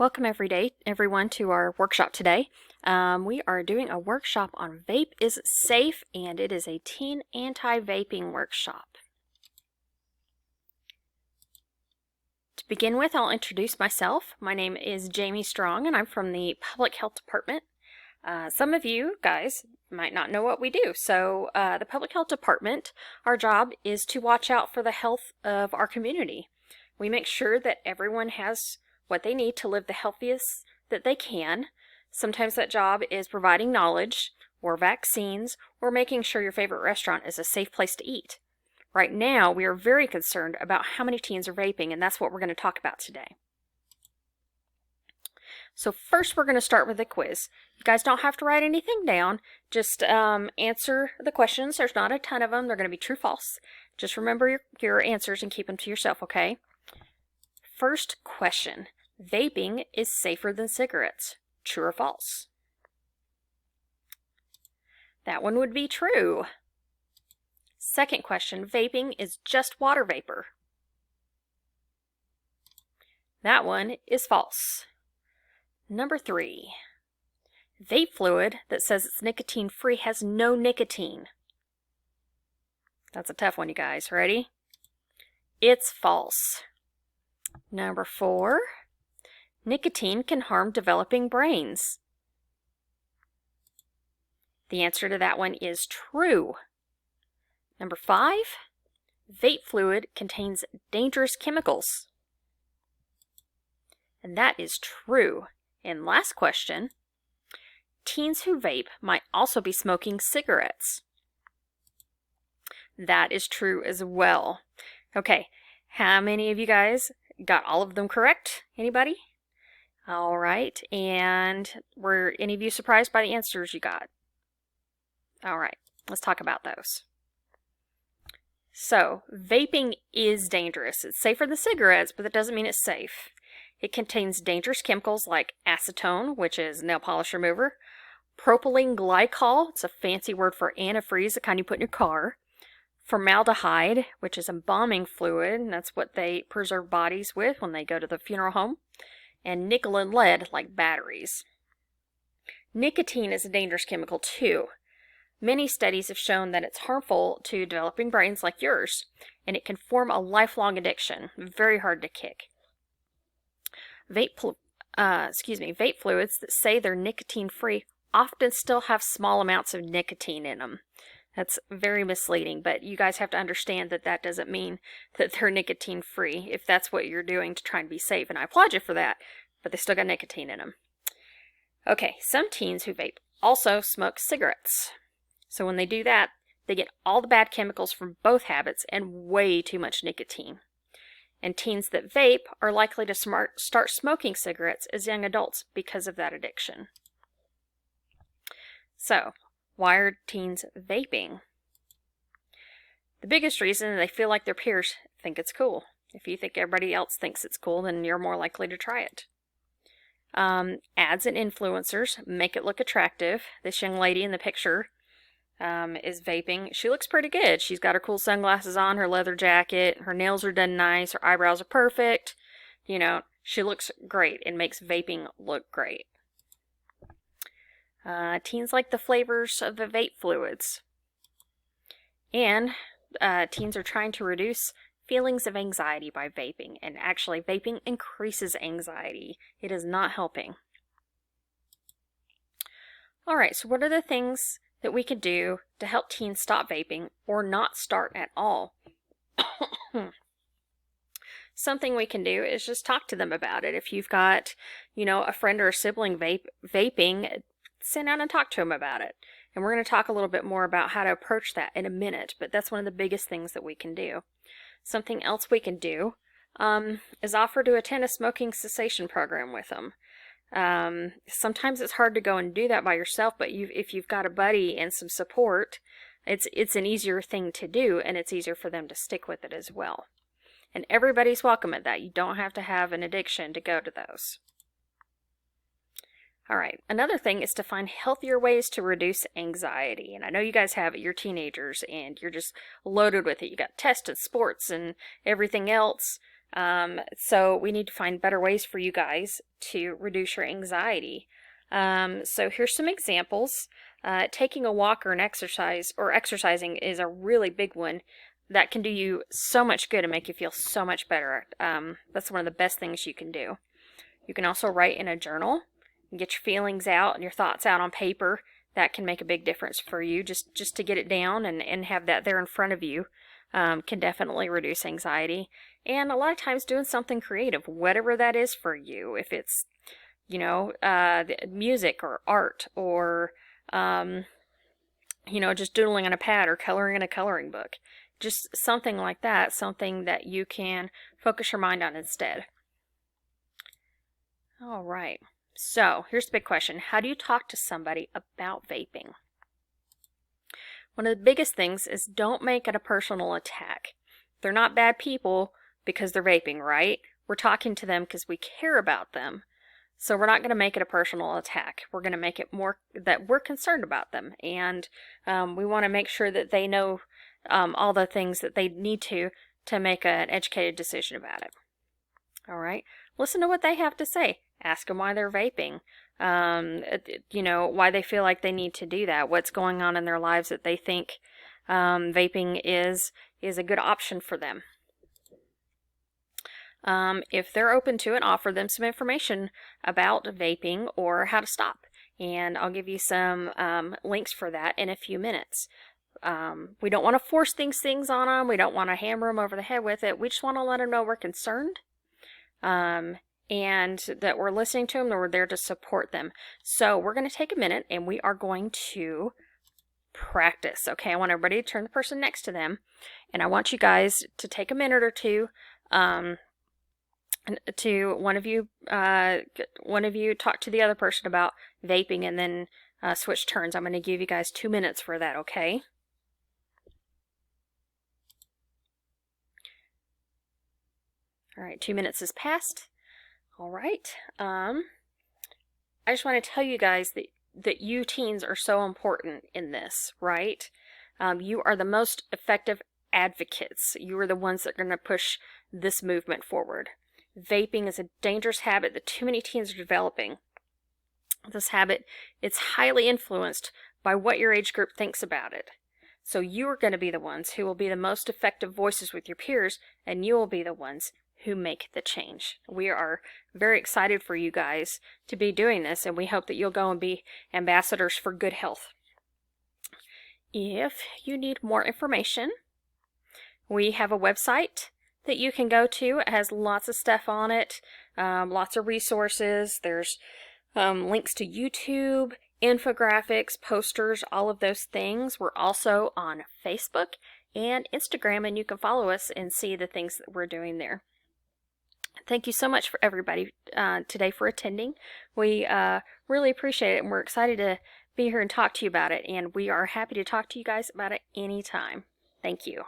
Welcome everyone to our workshop today. We are doing a workshop on vape is safe, and it is a teen anti-vaping workshop. To begin with, I'll introduce myself. My name is Jamie Strong and I'm from the Public Health Department. Some of you guys might not know what we do. So the Public Health Department, our job is to watch out for the health of our community. We make sure that everyone has what they need to live the healthiest that they can. Sometimes that job is providing knowledge or vaccines or making sure your favorite restaurant is a safe place to eat. Right now, we are very concerned about how many teens are vaping, and that's what we're going to talk about today. So first, we're going to start with a quiz. You guys don't have to write anything down. Just answer the questions. There's not a ton of them. They're going to be true, false. Just remember your answers and keep them to yourself, okay? First question. Vaping is safer than cigarettes. True or false? That one would be true. Second question. Vaping is just water vapor. That one is false. Number 3. Vape fluid that says it's nicotine-free has no nicotine. That's a tough one, you guys. Ready? It's false. Number 4. Nicotine can harm developing brains. The answer to that one is true. Number 5. Vape fluid contains dangerous chemicals. And that is true. And last question. Teens who vape might also be smoking cigarettes. That is true as well. Okay, how many of you guys got all of them correct? Anybody? All right, and were any of you surprised by the answers you got? All right, let's talk about those. So, vaping is dangerous. It's safer than cigarettes, but that doesn't mean it's safe. It contains dangerous chemicals like acetone, which is nail polish remover, propylene glycol, it's a fancy word for antifreeze, the kind you put in your car, formaldehyde, which is embalming fluid, and that's what they preserve bodies with when they go to the funeral home, and nickel and lead, like batteries. Nicotine is a dangerous chemical too. Many studies have shown that it's harmful to developing brains like yours, and it can form a lifelong addiction, very hard to kick. Vape fluids that say they're nicotine-free often still have small amounts of nicotine in them. That's very misleading, but you guys have to understand that that doesn't mean that they're nicotine-free if that's what you're doing to try and be safe, and I applaud you for that, but they still got nicotine in them. Okay, some teens who vape also smoke cigarettes. So when they do that, they get all the bad chemicals from both habits and way too much nicotine. And teens that vape are likely to start smoking cigarettes as young adults because of that addiction. So, why are teens vaping? The biggest reason is they feel like their peers think it's cool. If you think everybody else thinks it's cool, then you're more likely to try it. Ads and influencers make it look attractive. This young lady in the picture is vaping. She looks pretty good. She's got her cool sunglasses on, her leather jacket, her nails are done nice, her eyebrows are perfect. You know, she looks great and makes vaping look great. Teens like the flavors of the vape fluids. And teens are trying to reduce feelings of anxiety by vaping. And actually, vaping increases anxiety. It is not helping. Alright, so what are the things that we can do to help teens stop vaping or not start at all? Something we can do is just talk to them about it. If you've got, a friend or a sibling vaping, sit down and talk to them about it. And we're going to talk a little bit more about how to approach that in a minute, but that's one of the biggest things that we can do. Something else we can do is offer to attend a smoking cessation program with them. Sometimes it's hard to go and do that by yourself, but if you've got a buddy and some support, it's an easier thing to do, and it's easier for them to stick with it as well. And everybody's welcome at that. You don't have to have an addiction to go to those. Alright, another thing is to find healthier ways to reduce anxiety. And I know you guys have it, you're teenagers, and you're just loaded with it. You got tests and sports and everything else. So we need to find better ways for you guys to reduce your anxiety. So here's some examples. Taking a walk or an exercise or exercising is a really big one that can do you so much good and make you feel so much better. That's one of the best things you can do. You can also write in a journal and get your feelings out and your thoughts out on paper. That can make a big difference for you. Just to get it down and have that there in front of you can definitely reduce anxiety. And a lot of times doing something creative, whatever that is for you, if it's, you know, music or art or, you know, just doodling on a pad or coloring in a coloring book. Just something like that, something that you can focus your mind on instead. All right, so here's the big question. How do you talk to somebody about vaping? One of the biggest things is don't make it a personal attack. They're not bad people because they're vaping, right? We're talking to them because we care about them. So we're not going to make it a personal attack. We're going to make it more that we're concerned about them. And we want to make sure that they know all the things that they need to make an educated decision about it. All right. Listen to what they have to say. Ask them why they're vaping. You know, why they feel like they need to do that. What's going on in their lives that they think vaping is a good option for them. If they're open to it, offer them some information about vaping or how to stop. And I'll give you some links for that in a few minutes. We don't want to force these things on them. We don't want to hammer them over the head with it. We just want to let them know we're concerned. And that we're listening to them, that we're there to support them. So we're going to take a minute and we are going to practice. Okay, I want everybody to turn the person next to them, and I want you guys to take a minute or two to one of you talk to the other person about vaping, and then switch turns. I'm going to give you guys 2 minutes for that, okay? All right, 2 minutes has passed. All right. I just want to tell you guys that you teens are so important in this, right? You are the most effective advocates. You are the ones that are going to push this movement forward. Vaping is a dangerous habit that too many teens are developing. This habit, it's highly influenced by what your age group thinks about it. So you are going to be the ones who will be the most effective voices with your peers, and you will be the ones who make the change. We are very excited for you guys to be doing this, and we hope that you'll go and be ambassadors for good health. If you need more information, we have a website that you can go to. It has lots of stuff on it, lots of resources. There's links to YouTube, infographics, posters, all of those things. We're also on Facebook and Instagram, and you can follow us and see the things that we're doing there. Thank you so much for everybody today for attending. We really appreciate it, and we're excited to be here and talk to you about it, and we are happy to talk to you guys about it anytime. Thank you.